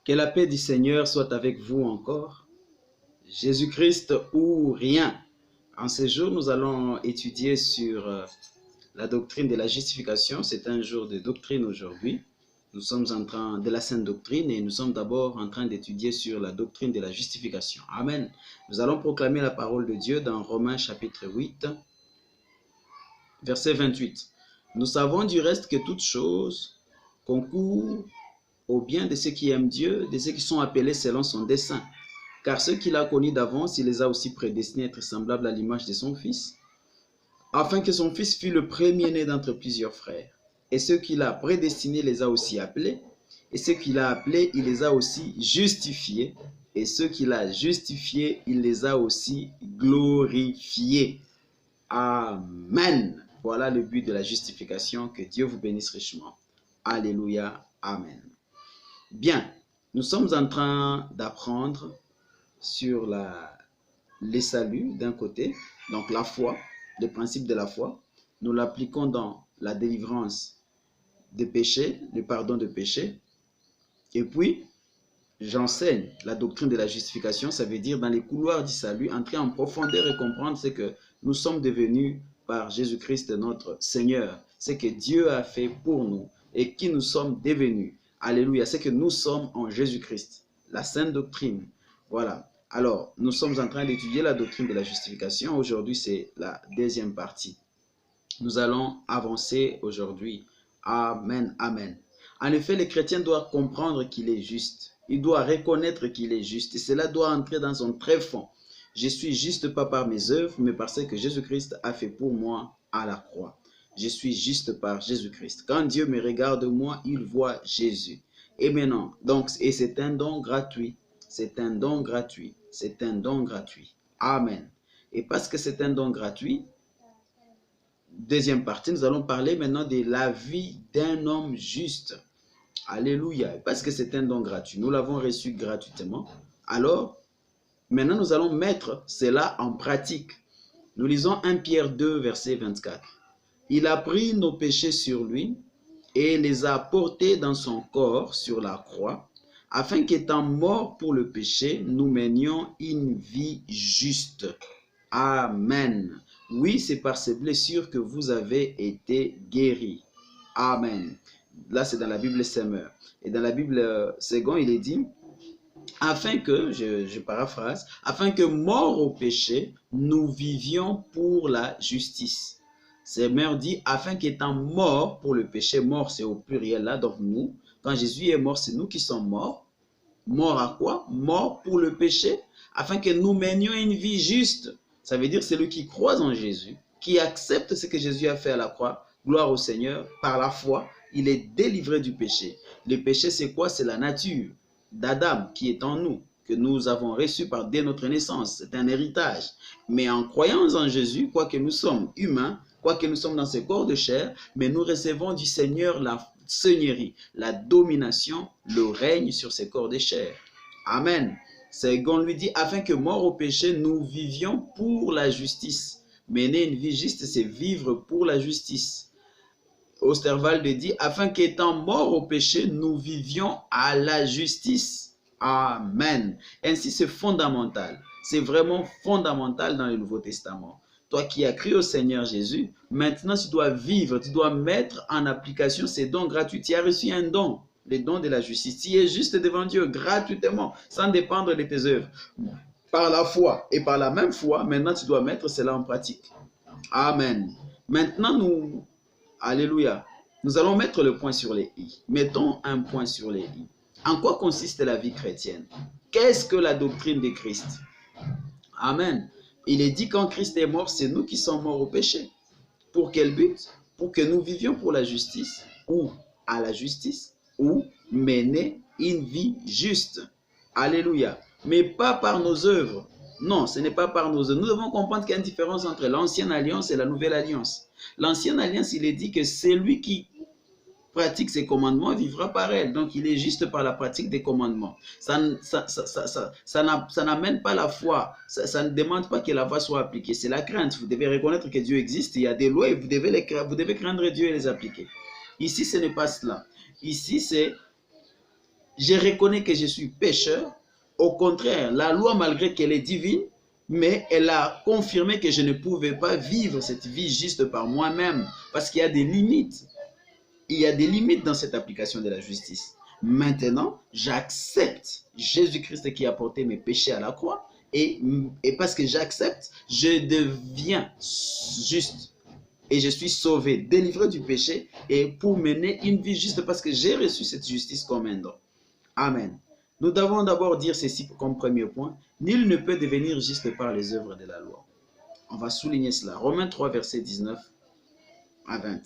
Que la paix du Seigneur soit avec vous encore. Jésus-Christ ou rien. En ce jour, nous allons étudier sur la doctrine de la justification. C'est un jour de doctrine aujourd'hui. Nous sommes en train de la sainte doctrine et nous sommes d'abord en train d'étudier sur la doctrine de la justification. Amen. Nous allons proclamer la parole de Dieu dans Romains chapitre 8, verset 28. Nous savons du reste que toute chose concourt au bien de ceux qui aiment Dieu, de ceux qui sont appelés selon son dessein. Car ceux qu'il a connus d'avance, il les a aussi prédestinés à être semblables à l'image de son Fils, afin que son Fils fût le premier-né d'entre plusieurs frères. Et ceux qu'il a prédestinés les a aussi appelés, et ceux qu'il a appelés, il les a aussi justifiés, et ceux qu'il a justifiés, il les a aussi glorifiés. Amen. Voilà le but de la justification. Que Dieu vous bénisse richement. Alléluia. Amen. Bien, nous sommes en train d'apprendre sur les saluts d'un côté, donc la foi, le principe de la foi. Nous l'appliquons dans la délivrance des péchés, le pardon de péchés. Et puis, j'enseigne la doctrine de la justification, ça veut dire dans les couloirs du salut, entrer en profondeur et comprendre ce que nous sommes devenus par Jésus-Christ notre Seigneur, ce que Dieu a fait pour nous et qui nous sommes devenus. Alléluia, c'est que nous sommes en Jésus-Christ, la sainte doctrine. Voilà, alors nous sommes en train d'étudier la doctrine de la justification. Aujourd'hui, c'est la deuxième partie. Nous allons avancer aujourd'hui. Amen, amen. En effet, le chrétien doit comprendre qu'il est juste. Il doit reconnaître qu'il est juste. Et cela doit entrer dans son tréfonds. Je suis juste pas par mes œuvres, mais par ce que Jésus-Christ a fait pour moi à la croix. Je suis juste par Jésus-Christ. Quand Dieu me regarde moi, il voit Jésus. Et maintenant, donc, et c'est un don gratuit. C'est un don gratuit. C'est un don gratuit. Amen. Et parce que c'est un don gratuit, deuxième partie, nous allons parler maintenant de la vie d'un homme juste. Alléluia. Parce que c'est un don gratuit. Nous l'avons reçu gratuitement. Alors, maintenant, nous allons mettre cela en pratique. Nous lisons 1 Pierre 2, verset 24. Il a pris nos péchés sur lui et les a portés dans son corps sur la croix, afin qu'étant morts pour le péché, nous menions une vie juste. Amen. Oui, c'est par ces blessures que vous avez été guéris. Amen. Là, c'est dans la Bible Semeur. Et dans la Bible Second, il est dit, afin que, je paraphrase, afin que morts au péché, nous vivions pour la justice. Semeur dit, afin qu'étant morts pour le péché, mort c'est au pluriel là, donc nous, quand Jésus est mort, c'est nous qui sommes morts. Mort à quoi? Mort pour le péché, afin que nous menions une vie juste. Ça veut dire celui qui croit en Jésus, qui accepte ce que Jésus a fait à la croix, gloire au Seigneur, par la foi, il est délivré du péché. Le péché, c'est quoi? C'est la nature d'Adam qui est en nous, que nous avons reçu dès notre naissance. C'est un héritage. Mais en croyant en Jésus, quoique nous sommes humains, quoique nous sommes dans ce corps de chair, mais nous recevons du Seigneur la seigneurie, la domination, le règne sur ces corps de chair. Amen. Second lui dit, afin que mort au péché, nous vivions pour la justice. Mener une vie juste, c'est vivre pour la justice. Osterwald dit, afin qu'étant mort au péché, nous vivions à la justice. Amen. Ainsi, c'est fondamental. C'est vraiment fondamental dans le Nouveau Testament. Toi qui as cru au Seigneur Jésus, maintenant tu dois vivre, tu dois mettre en application ces dons gratuits. Tu as reçu un don, le don de la justice. Tu es juste devant Dieu gratuitement, sans dépendre de tes œuvres. Par la foi et par la même foi, maintenant tu dois mettre cela en pratique. Amen. Maintenant, alléluia, nous allons mettre le point sur les i. Mettons un point sur les i. En quoi consiste la vie chrétienne? Qu'est-ce que la doctrine de Christ? Amen. Il est dit quand Christ est mort, c'est nous qui sommes morts au péché. Pour quel but? Pour que nous vivions pour la justice, ou à la justice, ou mener une vie juste. Alléluia. Mais pas par nos œuvres. Non, ce n'est pas par nos œuvres. Nous devons comprendre qu'il y a une différence entre l'ancienne alliance et la nouvelle alliance. L'ancienne alliance, il est dit que c'est lui qui pratique ses commandements vivra par elle. Donc, il est juste par la pratique des commandements. Ça n'amène pas la foi. Ça ne demande pas que la foi soit appliquée. C'est la crainte. Vous devez reconnaître que Dieu existe. Il y a des lois et vous devez craindre Dieu et les appliquer. Ici, ce n'est pas cela. Ici, c'est Je reconnais que je suis pécheur. Au contraire, la loi, malgré qu'elle est divine, mais elle a confirmé que je ne pouvais pas vivre cette vie juste par moi-même, parce qu'il y a des limites. Il y a des limites dans cette application de la justice. Maintenant, j'accepte Jésus-Christ qui a porté mes péchés à la croix, et parce que j'accepte, je deviens juste. Et je suis sauvé, délivré du péché, et pour mener une vie juste parce que j'ai reçu cette justice comme un don. Amen. Nous devons d'abord dire ceci comme premier point. Nul ne peut devenir juste par les œuvres de la loi. On va souligner cela. Romains 3, verset 19 à 20.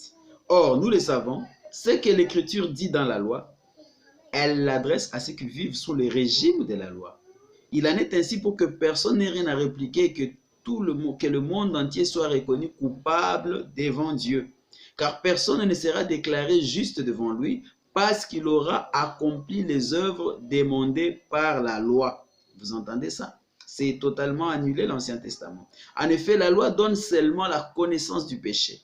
Or, nous le savons, ce que l'Écriture dit dans la loi, elle l'adresse à ceux qui vivent sous le régime de la loi. Il en est ainsi pour que personne n'ait rien à répliquer et que le monde entier soit reconnu coupable devant Dieu. Car personne ne sera déclaré juste devant lui parce qu'il aura accompli les œuvres demandées par la loi. Vous entendez ça? C'est totalement annulé l'Ancien Testament. En effet, la loi donne seulement la connaissance du péché.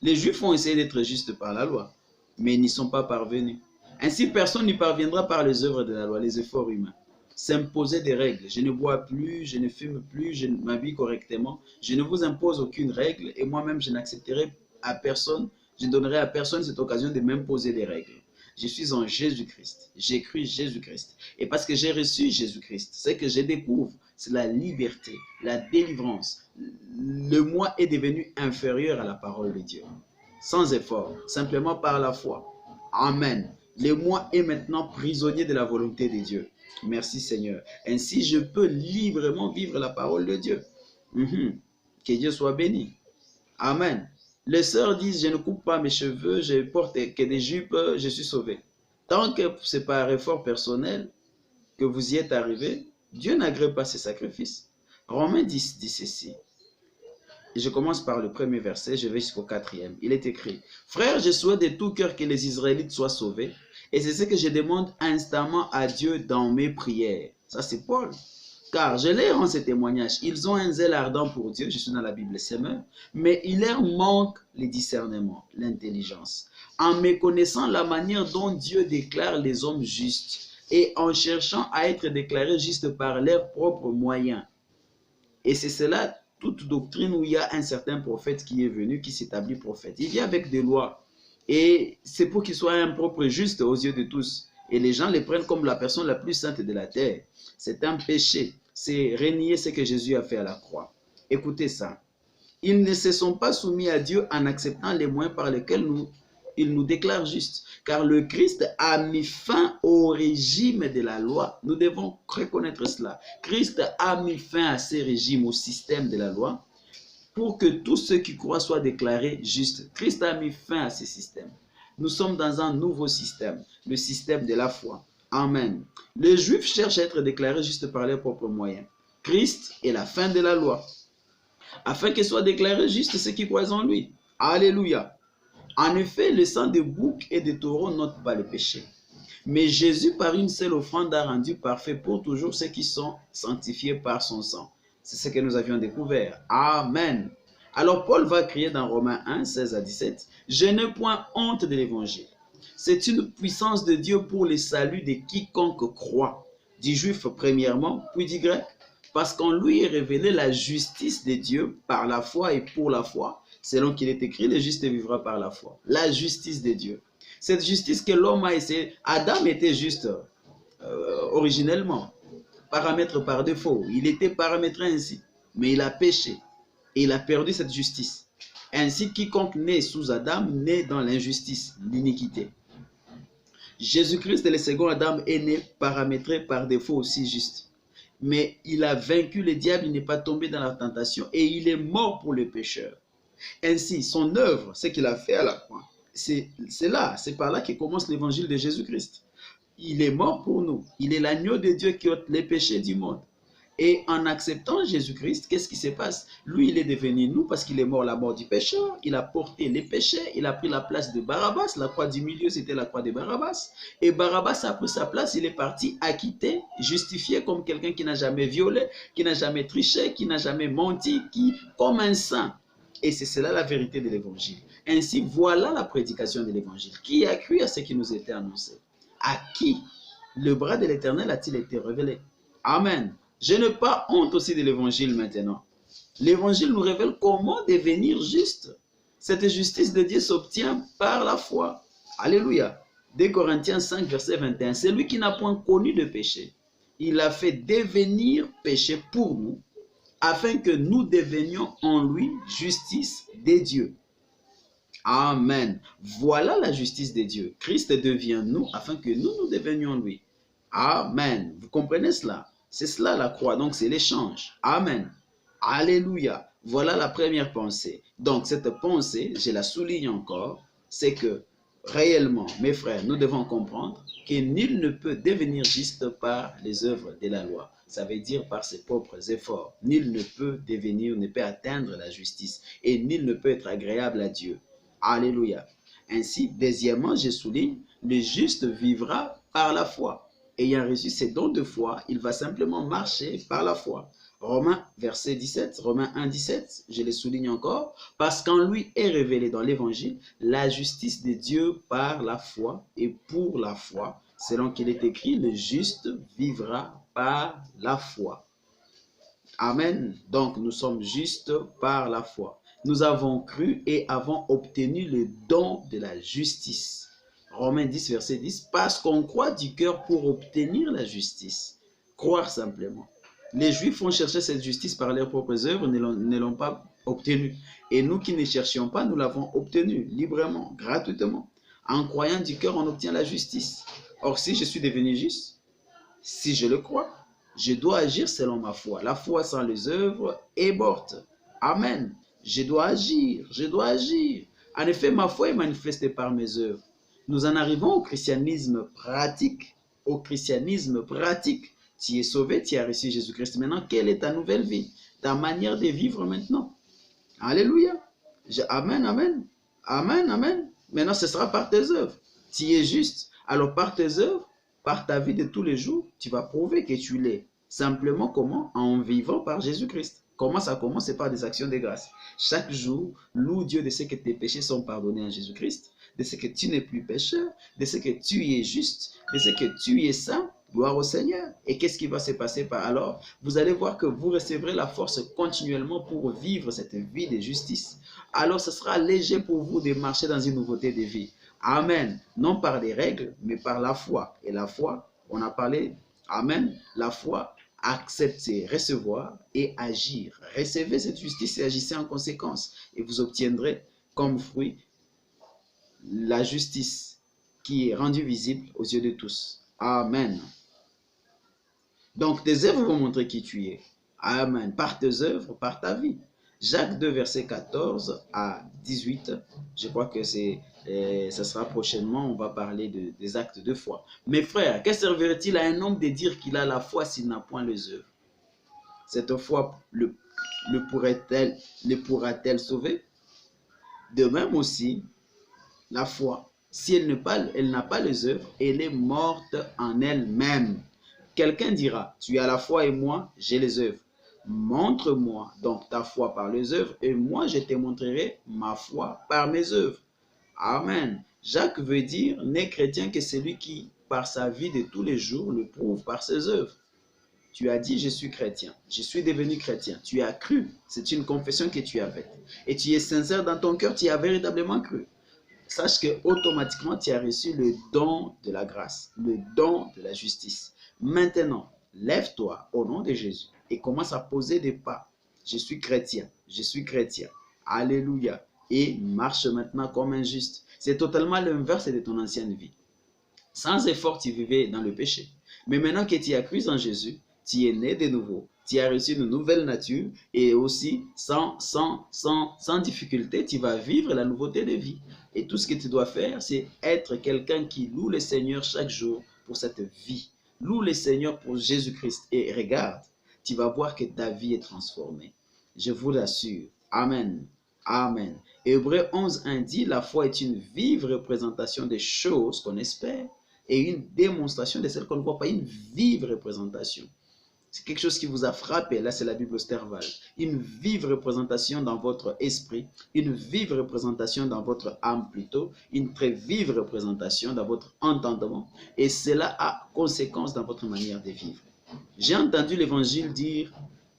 Les Juifs ont essayé d'être justes par la loi, mais n'y sont pas parvenus. Ainsi, personne n'y parviendra par les œuvres de la loi, les efforts humains. S'imposer des règles. Je ne bois plus, je ne fume plus, je m'habille correctement. Je ne vous impose aucune règle et moi-même, je n'accepterai à personne, je ne donnerai à personne cette occasion de m'imposer des règles. Je suis en Jésus-Christ. J'ai cru Jésus-Christ. Et parce que j'ai reçu Jésus-Christ, ce que je découvre, c'est la liberté, la délivrance. Le moi est devenu inférieur à la parole de Dieu. Sans effort, simplement par la foi. Amen. Le moi est maintenant prisonnier de la volonté de Dieu. Merci Seigneur. Ainsi, je peux librement vivre la parole de Dieu. Que Dieu soit béni. Amen. Les sœurs disent, je ne coupe pas mes cheveux, je porte que des jupes, je suis sauvé. Tant que c'est par effort personnel que vous y êtes arrivé, Dieu n'agrée pas ces sacrifices. Romains 10 dit ceci. Et je commence par le premier verset, je vais jusqu'au 4e. Il est écrit, « Frères, je souhaite de tout cœur que les Israélites soient sauvés, et c'est ce que je demande instamment à Dieu dans mes prières. » Ça, c'est Paul. « Car je leur rends ce témoignage. Ils ont un zèle ardent pour Dieu, je suis dans la Bible, c'est même, mais il leur manque le discernement, l'intelligence, en méconnaissant la manière dont Dieu déclare les hommes justes, et en cherchant à être déclarés justes par leurs propres moyens. » Et c'est cela, toute doctrine où il y a un certain prophète qui est venu, qui s'établit prophète. Il vient avec des lois. Et c'est pour qu'il soit un propre juste aux yeux de tous. Et les gens les prennent comme la personne la plus sainte de la terre. C'est un péché. C'est renier ce que Jésus a fait à la croix. Écoutez ça. Ils ne se sont pas soumis à Dieu en acceptant les moyens par lesquels il nous déclare justes. Car le Christ a mis fin au régime de la loi. Nous devons reconnaître cela. Christ a mis fin à ces régimes, au système de la loi, pour que tous ceux qui croient soient déclarés justes. Christ a mis fin à ces systèmes. Nous sommes dans un nouveau système, le système de la foi. Amen. Les Juifs cherchent à être déclarés justes par leurs propres moyens. Christ est la fin de la loi, afin qu'ils soient déclarés justes ceux qui croient en lui. Alléluia. En effet, le sang de bouc et de taureau n'ôte pas le péché. Mais Jésus, par une seule offrande, a rendu parfait pour toujours ceux qui sont sanctifiés par son sang. C'est ce que nous avions découvert. Amen. Alors Paul va crier dans Romains 1, 16 à 17, « Je n'ai point honte de l'évangile. C'est une puissance de Dieu pour le salut de quiconque croit, du juif premièrement, puis du grec, parce qu'en lui est révélée la justice de Dieu par la foi et pour la foi. Selon qu'il est écrit, le juste vivra par la foi. » La justice de Dieu. Cette justice que l'homme a essayé. Adam était juste originellement, paramètre par défaut. Il était paramétré ainsi, mais il a péché et il a perdu cette justice. Ainsi, quiconque naît sous Adam naît dans l'injustice, l'iniquité. Jésus-Christ, le second Adam, est né paramétré par défaut aussi juste. Mais il a vaincu le diable, il n'est pas tombé dans la tentation et il est mort pour les pécheurs. Ainsi, son œuvre, ce qu'il a fait à la croix, c'est par là que commence l'évangile de Jésus-Christ. Il est mort pour nous. Il est l'agneau de Dieu qui ôte les péchés du monde. Et en acceptant Jésus-Christ, qu'est-ce qui se passe? Lui, il est devenu nous parce qu'il est mort la mort du pécheur. Il a porté les péchés. Il a pris la place de Barabbas. La croix du milieu, c'était la croix de Barabbas. Et Barabbas a pris sa place. Il est parti acquitté, justifié comme quelqu'un qui n'a jamais violé, qui n'a jamais triché, qui n'a jamais menti, comme un saint. Et c'est cela la vérité de l'évangile. Ainsi, voilà la prédication de l'évangile. Qui a cru à ce qui nous était annoncé? À qui le bras de l'Éternel a-t-il été révélé? Amen. Je n'ai pas honte aussi de l'évangile maintenant. L'évangile nous révèle comment devenir juste. Cette justice de Dieu s'obtient par la foi. Alléluia. 2 Corinthiens 5, verset 21. C'est lui qui n'a point connu de péché. Il a fait devenir péché pour nous, afin que nous devenions en lui justice des dieux. Amen. Voilà la justice de Dieu. Christ devient nous afin que nous devenions lui. Amen. Vous comprenez cela? C'est cela la croix. Donc c'est l'échange. Amen. Alléluia. Voilà la première pensée. Donc cette pensée, je la souligne encore, c'est que réellement, mes frères, nous devons comprendre que nul ne peut devenir juste par les œuvres de la loi. Ça veut dire par ses propres efforts. Nul ne peut devenir, ne peut atteindre la justice. Et nul ne peut être agréable à Dieu. Alléluia. Ainsi, deuxièmement, je souligne, le juste vivra par la foi. Ayant reçu ses dons de foi, il va simplement marcher par la foi. Romains, verset 17, Romains 1, 17, je le souligne encore, parce qu'en lui est révélée dans l'évangile la justice de Dieu par la foi et pour la foi, selon qu'il est écrit, le juste vivra par la foi. Amen. Donc, nous sommes justes par la foi. Nous avons cru et avons obtenu le don de la justice. Romains 10, verset 10, parce qu'on croit du cœur pour obtenir la justice. Croire simplement. Les Juifs ont cherché cette justice par leurs propres œuvres, ne l'ont pas obtenue. Et nous qui ne cherchions pas, nous l'avons obtenue librement, gratuitement. En croyant du cœur, on obtient la justice. Or, si je suis devenu juste, si je le crois, je dois agir selon ma foi. La foi sans les œuvres est morte. Amen. Je dois agir, je dois agir. En effet, ma foi est manifestée par mes œuvres. Nous en arrivons au christianisme pratique. Au christianisme pratique. Tu es sauvé, tu as reçu Jésus-Christ. Maintenant, quelle est ta nouvelle vie? Ta manière de vivre maintenant? Alléluia. Amen, amen. Amen, amen. Maintenant, ce sera par tes œuvres. Tu es juste. Alors, par tes œuvres, par ta vie de tous les jours, tu vas prouver que tu l'es. Simplement comment? En vivant par Jésus-Christ. Comment ça commence? C'est par des actions de grâce. Chaque jour, loue Dieu de ce que tes péchés sont pardonnés en Jésus-Christ, de ce que tu n'es plus pécheur, de ce que tu es juste, de ce que tu es saint. Gloire au Seigneur. Et qu'est-ce qui va se passer par alors? Vous allez voir que vous recevrez la force continuellement pour vivre cette vie de justice. Alors ce sera léger pour vous de marcher dans une nouveauté de vie. Amen. Non par des règles, mais par la foi. Et la foi, on a parlé, amen, la foi, accepter, recevoir et agir. Recevez cette justice et agissez en conséquence. Et vous obtiendrez comme fruit la justice qui est rendue visible aux yeux de tous. Amen. Donc, tes œuvres vont montrer qui tu es. Amen. Par tes œuvres, par ta vie. Jacques 2, verset 14 à 18. Je crois que ça sera prochainement. On va parler des actes de foi. Mes frères, que servirait-il à un homme de dire qu'il a la foi s'il n'a point les œuvres? Cette foi le pourra-t-elle sauver? De même aussi, la foi, si elle n'a pas les œuvres, elle est morte en elle-même. Quelqu'un dira, tu as la foi et moi, j'ai les œuvres. Montre-moi donc ta foi par les œuvres et moi je te montrerai ma foi par mes œuvres. Amen. Jacques veut dire, n'est chrétien que celui qui, par sa vie de tous les jours, le prouve par ses œuvres. Tu as dit, je suis chrétien, je suis devenu chrétien. Tu as cru, c'est une confession que tu as faite. Et tu es sincère dans ton cœur, tu as véritablement cru. Sache que automatiquement tu as reçu le don de la grâce, le don de la justice. Maintenant, lève-toi au nom de Jésus et commence à poser des pas. Je suis chrétien, je suis chrétien. Alléluia. Et marche maintenant comme un juste. C'est totalement l'inverse de ton ancienne vie. Sans effort, tu vivais dans le péché. Mais maintenant que tu as cru en Jésus, tu es né de nouveau. Tu as reçu une nouvelle nature et aussi sans difficulté, tu vas vivre la nouveauté de vie. Et tout ce que tu dois faire, c'est être quelqu'un qui loue le Seigneur chaque jour pour cette vie. Loue le Seigneur pour Jésus-Christ et regarde, tu vas voir que ta vie est transformée. Je vous l'assure. Amen. Amen. Hébreux 11:1 dit, la foi est une vive représentation des choses qu'on espère et une démonstration de celles qu'on ne voit pas, une vive représentation. C'est quelque chose qui vous a frappé. Là, c'est la Bible Osterval. Une vive représentation dans votre esprit, une vive représentation dans votre âme plutôt, une très vive représentation dans votre entendement. Et cela a conséquence dans votre manière de vivre. J'ai entendu l'Évangile dire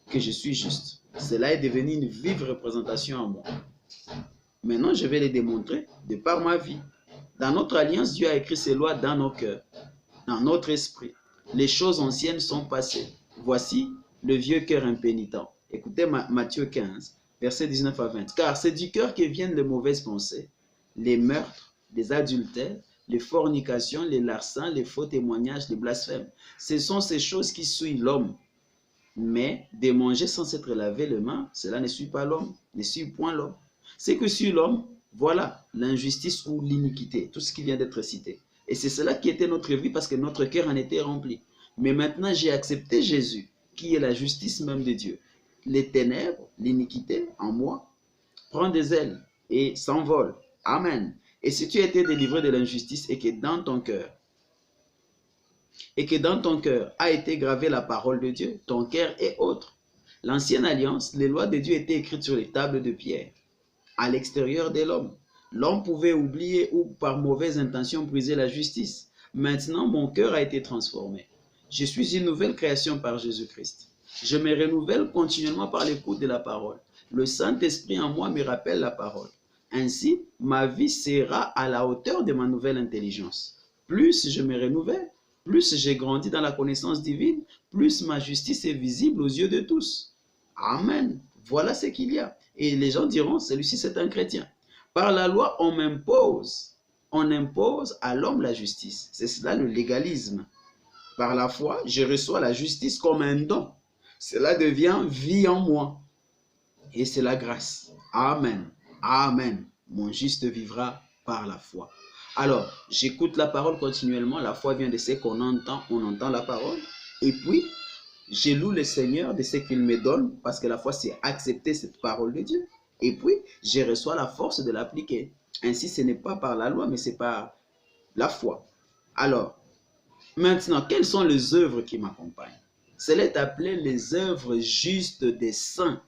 que je suis juste. Cela est devenu une vive représentation en moi. Maintenant, je vais les démontrer de par ma vie. Dans notre alliance, Dieu a écrit ses lois dans nos cœurs, dans notre esprit. Les choses anciennes sont passées. Voici le vieux cœur impénitent. Écoutez Matthieu 15, versets 19 à 20. Car c'est du cœur que viennent les mauvaises pensées, les meurtres, les adultères, les fornications, les larcins, les faux témoignages, les blasphèmes. Ce sont ces choses qui souillent l'homme. Mais de manger sans s'être lavé les mains, cela ne suit pas l'homme, ne suit point l'homme. Ce que suit l'homme, voilà l'injustice ou l'iniquité, tout ce qui vient d'être cité. Et c'est cela qui était notre vie parce que notre cœur en était rempli. Mais maintenant, j'ai accepté Jésus, qui est la justice même de Dieu. Les ténèbres, l'iniquité en moi, prend des ailes et s'envole. Amen. Et si tu as été délivré de l'injustice et que dans ton cœur, a été gravée la parole de Dieu, ton cœur est autre. L'ancienne alliance, les lois de Dieu étaient écrites sur les tables de pierre, à l'extérieur de l'homme. L'homme pouvait oublier ou par mauvaise intention briser la justice. Maintenant, mon cœur a été transformé. Je suis une nouvelle création par Jésus-Christ. Je me renouvelle continuellement par l'écoute de la parole. Le Saint-Esprit en moi me rappelle la parole. Ainsi, ma vie sera à la hauteur de ma nouvelle intelligence. Plus je me renouvelle, plus j'ai grandi dans la connaissance divine, plus ma justice est visible aux yeux de tous. Amen. Voilà ce qu'il y a. Et les gens diront, celui-ci c'est un chrétien. Par la loi, on impose à l'homme la justice. C'est cela le légalisme. Par la foi, je reçois la justice comme un don. Cela devient vie en moi. Et c'est la grâce. Amen. Amen. Mon juste vivra par la foi. Alors, j'écoute la parole continuellement. La foi vient de ce qu'on entend. On entend la parole. Et puis, je loue le Seigneur de ce qu'il me donne. Parce que la foi, c'est accepter cette parole de Dieu. Et puis, je reçois la force de l'appliquer. Ainsi, ce n'est pas par la loi, mais c'est par la foi. Alors, maintenant, quelles sont les œuvres qui m'accompagnent? Cela est appelé les œuvres justes des saints.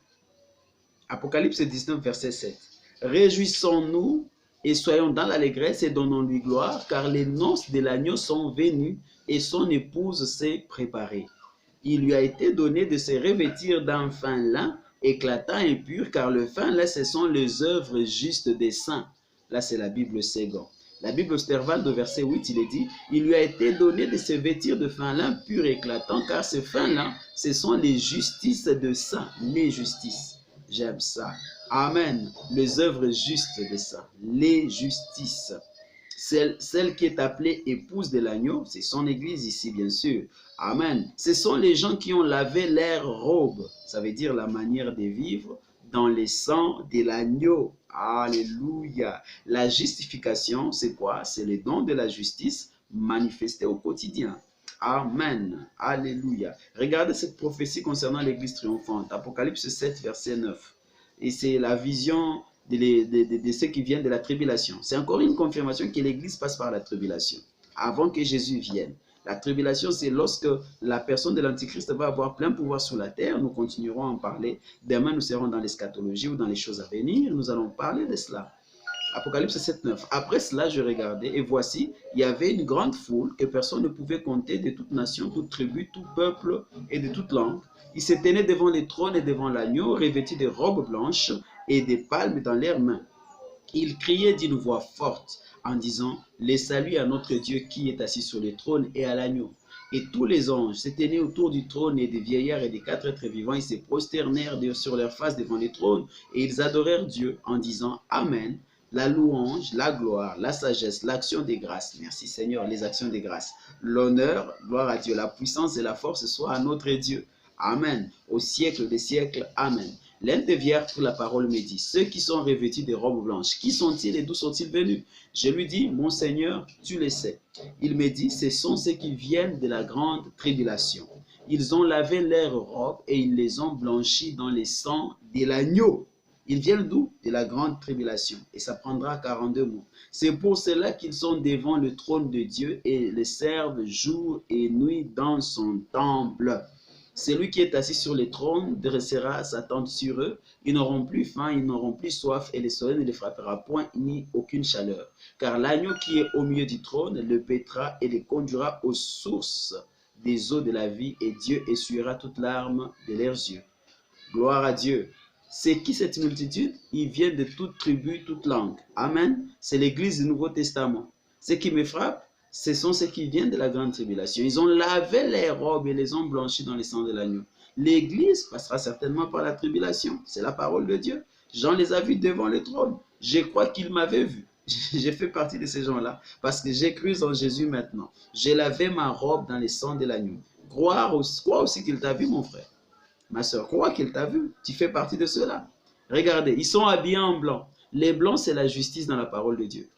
Apocalypse 19, verset 7. Réjouissons-nous et soyons dans l'allégresse et donnons-lui gloire, car les noces de l'agneau sont venues et son épouse s'est préparée. Il lui a été donné de se revêtir d'un fin lin éclatant et pur, car le fin lin, ce sont les œuvres justes des saints. Là, c'est la Bible Ségon. La Bible Osterval, au verset 8, il est dit, il lui a été donné de se vêtir de fin lin pur et éclatant, car ce fin lin, ce sont les justices de saints, les justices. J'aime ça. Amen. Les œuvres justes de ça, les justices. Celle qui est appelée épouse de l'agneau, c'est son église ici, bien sûr. Amen. Ce sont les gens qui ont lavé leur robe, ça veut dire la manière de vivre, dans le sang de l'agneau. Alléluia. La justification, c'est quoi? C'est le don de la justice manifesté au quotidien. Amen. Alléluia. Regardez cette prophétie concernant l'église triomphante. Apocalypse 7, verset 9. Et c'est la vision de ceux qui viennent de la tribulation. C'est encore une confirmation que l'église passe par la tribulation, avant que Jésus vienne. La tribulation, c'est lorsque la personne de l'Antichrist va avoir plein pouvoir sur la terre. Nous continuerons à en parler. Demain, nous serons dans l'eschatologie ou dans les choses à venir. Nous allons parler de cela. Apocalypse 7, 9. Après cela, je regardais, et voici, il y avait une grande foule que personne ne pouvait compter, de toute nation, toute tribu, tout peuple et de toute langue. Ils se tenaient devant les trônes et devant l'agneau, revêtus de robes blanches et des palmes dans leurs mains. Ils criaient d'une voix forte en disant, les saluts à notre Dieu qui est assis sur le trône et à l'agneau. Et tous les anges se tenaient autour du trône et des vieillards et des quatre êtres vivants. Ils se prosternèrent sur leur face devant le trône et ils adorèrent Dieu en disant, Amen. La louange, la gloire, la sagesse, l'action des grâces. Merci Seigneur, les actions des grâces. L'honneur, gloire à Dieu. La puissance et la force soient à notre Dieu. Amen. Au siècle des siècles. Amen. L'un des vieillards pour la parole me dit, ceux qui sont revêtus de robes blanches, qui sont-ils et d'où sont-ils venus? Je lui dis, mon Seigneur, tu le sais. Il me dit, ce sont ceux qui viennent de la grande tribulation. Ils ont lavé leurs robes et ils les ont blanchis dans le sang de l'agneau. Ils viennent d'où? De la grande tribulation. Et ça prendra 42 mois. C'est pour cela qu'ils sont devant le trône de Dieu et le servent jour et nuit dans son temple. Celui qui est assis sur le trône dressera sa tente sur eux. Ils n'auront plus faim, ils n'auront plus soif, et le soleil ne les frappera point, ni aucune chaleur. Car l'agneau qui est au milieu du trône le paîtra et les conduira aux sources des eaux de la vie, et Dieu essuiera toute larme de leurs yeux. Gloire à Dieu. C'est qui cette multitude? Ils viennent de toute tribu, toute langue. Amen. C'est l'église du Nouveau Testament. Ce qui me frappe, ce sont ceux qui viennent de la grande tribulation. Ils ont lavé les robes et les ont blanchis dans le sang de l'agneau. L'église passera certainement par la tribulation. C'est la parole de Dieu. Jean les a vus devant le trône. Je crois qu'il m'avait vu. J'ai fait partie de ces gens-là parce que j'ai cru en Jésus maintenant. J'ai lavé ma robe dans le sang de l'agneau. Crois aussi qu'il t'a vu, mon frère. Ma soeur, crois qu'il t'a vu. Tu fais partie de ceux-là. Regardez, ils sont habillés en blanc. Les blancs, c'est la justice dans la parole de Dieu.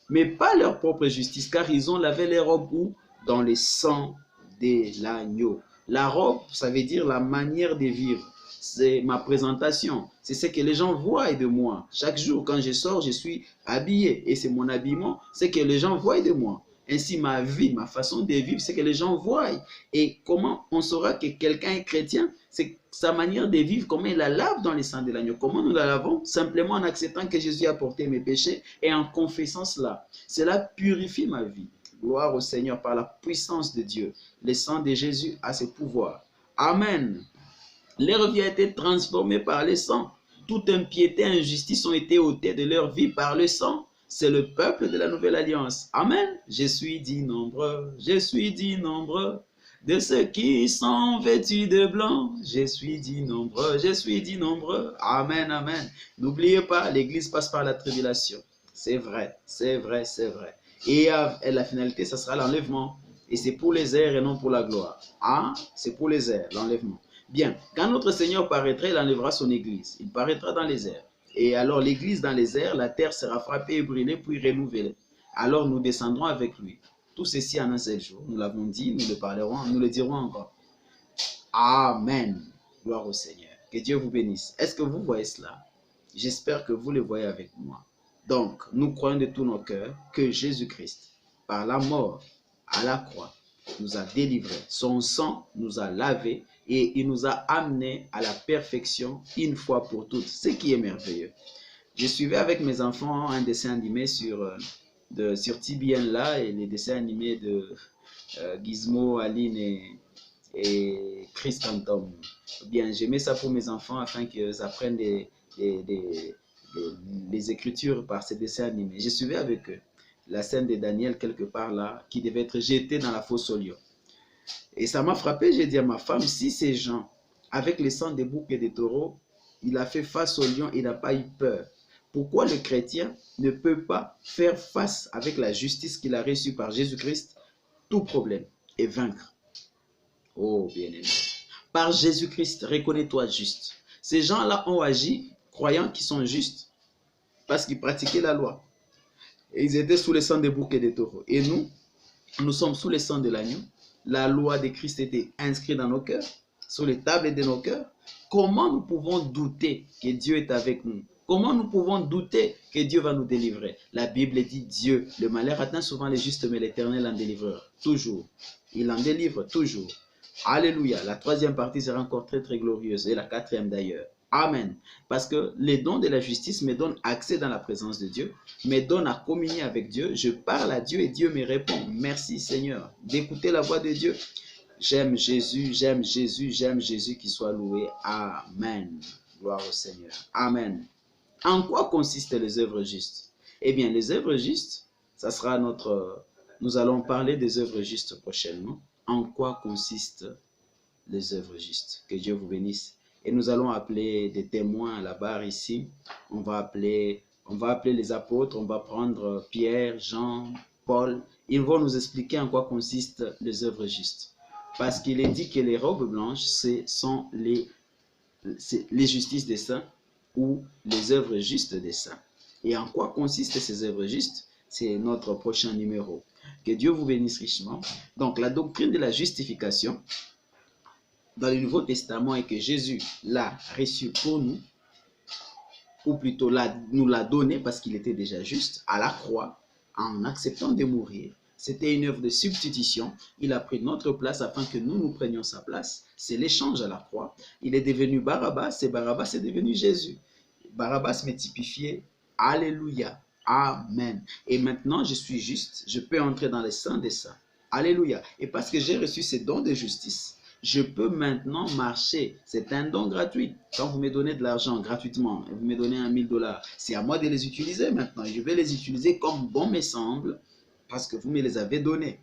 Mais pas leur propre justice, car ils ont lavé les robes où? Dans le sang de l'agneau. La robe, ça veut dire la manière de vivre. C'est ma présentation. C'est ce que les gens voient de moi. Chaque jour, quand je sors, je suis habillé. Et c'est mon habillement, c'est que les gens voient de moi. Ainsi, ma vie, ma façon de vivre, c'est que les gens voient. Et comment on saura que quelqu'un est chrétien? C'est sa manière de vivre, comment il la lave dans le sang de l'agneau. Comment nous la lavons? Simplement en acceptant que Jésus a porté mes péchés et en confessant cela. Cela purifie ma vie. Gloire au Seigneur par la puissance de Dieu. Le sang de Jésus a ce pouvoir. Amen. Leur vie a été transformée par le sang. Toute impiété et injustice ont été ôtées de leur vie par le sang. C'est le peuple de la nouvelle alliance. Amen. Je suis dit nombreux, de ceux qui sont vêtus de blanc. Je suis dit nombreux. Amen, amen. N'oubliez pas, l'église passe par la tribulation. C'est vrai, c'est vrai, c'est vrai. Et la finalité, ça sera l'enlèvement. Et c'est pour les airs et non pour la gloire. Hein? C'est pour les airs, l'enlèvement. Bien, quand notre Seigneur paraîtra, il enlèvera son église. Il paraîtra dans les airs. Et alors l'église dans les airs, la terre sera frappée et brûlée, puis renouvelée. Alors nous descendrons avec lui. Tout ceci en un seul jour. Nous l'avons dit, nous le parlerons, nous le dirons encore. Amen. Gloire au Seigneur. Que Dieu vous bénisse. Est-ce que vous voyez cela? J'espère que vous le voyez avec moi. Donc, nous croyons de tout notre cœur que Jésus-Christ, par la mort à la croix, nous a délivrés. Son sang nous a lavés et il nous a amenés à la perfection une fois pour toutes. Ce qui est merveilleux. Je suivais avec mes enfants un dessin animé sur TBN là, et les dessins animés de Gizmo, Aline et Chris Phantom. Bien, j'aimais ça pour mes enfants afin qu'ils apprennent les écritures par ces dessins animés. Je suivais avec eux la scène de Daniel quelque part là, qui devait être jeté dans la fosse au lion. Et ça m'a frappé, j'ai dit à ma femme, si ces gens, avec le sang des boucs et des taureaux, il a fait face au lion, il n'a pas eu peur. Pourquoi le chrétien ne peut pas faire face avec la justice qu'il a reçue par Jésus-Christ, tout problème, et vaincre? Oh, bien-aimé. Par Jésus-Christ, reconnais-toi juste. Ces gens-là ont agi croyant qu'ils sont justes parce qu'ils pratiquaient la loi. Et ils étaient sous le sang des boucs et des taureaux. Et nous sommes sous le sang de l'agneau. La loi de Christ était inscrite dans nos cœurs, sur les tables de nos cœurs. Comment nous pouvons douter que Dieu est avec nous? Comment nous pouvons douter que Dieu va nous délivrer? La Bible dit Dieu, le malheur atteint souvent les justes, mais l'Éternel en délivrera toujours. Il en délivre toujours. Alléluia. La troisième partie sera encore très très glorieuse, et la quatrième d'ailleurs. Amen. Parce que les dons de la justice me donnent accès dans la présence de Dieu, me donnent à communier avec Dieu. Je parle à Dieu et Dieu me répond. Merci Seigneur d'écouter la voix de Dieu. J'aime Jésus, j'aime Jésus, j'aime Jésus qui soit loué. Amen. Gloire au Seigneur. Amen. En quoi consistent les œuvres justes? Eh bien, les œuvres justes, ça sera nous allons parler des œuvres justes prochainement. En quoi consistent les œuvres justes? Que Dieu vous bénisse. Et nous allons appeler des témoins à la barre ici. On va appeler les apôtres. On va prendre Pierre, Jean, Paul. Ils vont nous expliquer en quoi consistent les œuvres justes. Parce qu'il est dit que les robes blanches, ce sont les justices des saints ou les œuvres justes des saints. Et en quoi consistent ces œuvres justes? C'est notre prochain numéro. Que Dieu vous bénisse richement. Donc, la doctrine de la justification dans le Nouveau Testament est que Jésus l'a reçu pour nous, ou plutôt nous l'a donné parce qu'il était déjà juste, à la croix, en acceptant de mourir. C'était une œuvre de substitution. Il a pris notre place afin que nous prenions sa place. C'est l'échange à la croix. Il est devenu Barabbas et Barabbas est devenu Jésus. Barabbas m'est typifié. Alléluia. Amen. Et maintenant, je suis juste. Je peux entrer dans les saints des saints. Alléluia. Et parce que j'ai reçu ces dons de justice, je peux maintenant marcher. C'est un don gratuit. Quand vous me donnez de l'argent gratuitement, vous me donnez $1000, c'est à moi de les utiliser maintenant. Je vais les utiliser comme bon me semble parce que vous me les avez donnés.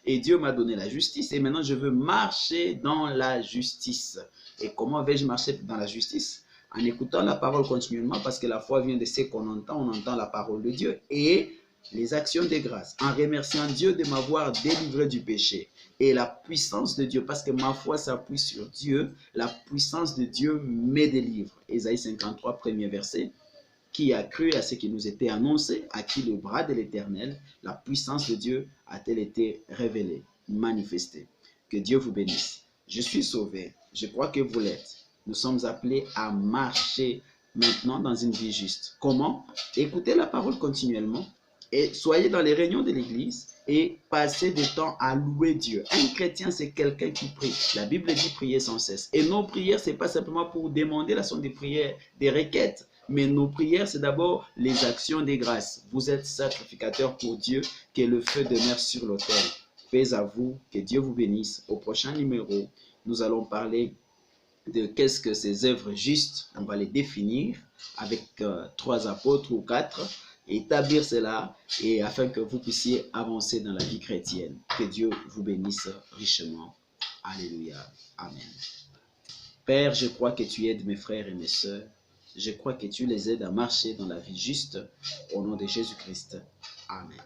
Et Dieu m'a donné la justice et maintenant je veux marcher dans la justice. Et comment vais-je marcher dans la justice? En écoutant la parole continuellement, parce que la foi vient de ce qu'on entend, on entend la parole de Dieu et les actions de grâce, en remerciant Dieu de m'avoir délivré du péché et la puissance de Dieu, parce que ma foi s'appuie sur Dieu, la puissance de Dieu me délivre. Ésaïe 53, premier verset. Qui a cru à ce qui nous était annoncé, à qui le bras de l'Éternel, la puissance de Dieu a-t-elle été révélée, manifestée. Que Dieu vous bénisse. Je suis sauvé, je crois que vous l'êtes. Nous sommes appelés à marcher maintenant dans une vie juste. Comment? Écoutez la parole continuellement et soyez dans les réunions de l'église et passez du temps à louer Dieu. Un chrétien, c'est quelqu'un qui prie. La Bible dit prier sans cesse. Et nos prières, ce n'est pas simplement pour demander la somme des prières, des requêtes, mais nos prières, c'est d'abord les actions des grâces. Vous êtes sacrificateur pour Dieu, que le feu demeure sur l'autel. Paix à vous, que Dieu vous bénisse. Au prochain numéro, nous allons parler de qu'est-ce que ces œuvres justes. On va les définir avec 3 apôtres ou 4, établir cela et afin que vous puissiez avancer dans la vie chrétienne. Que Dieu vous bénisse richement. Alléluia. Amen. Père, je crois que tu aides mes frères et mes sœurs. Je crois que tu les aides à marcher dans la vie juste. Au nom de Jésus-Christ. Amen.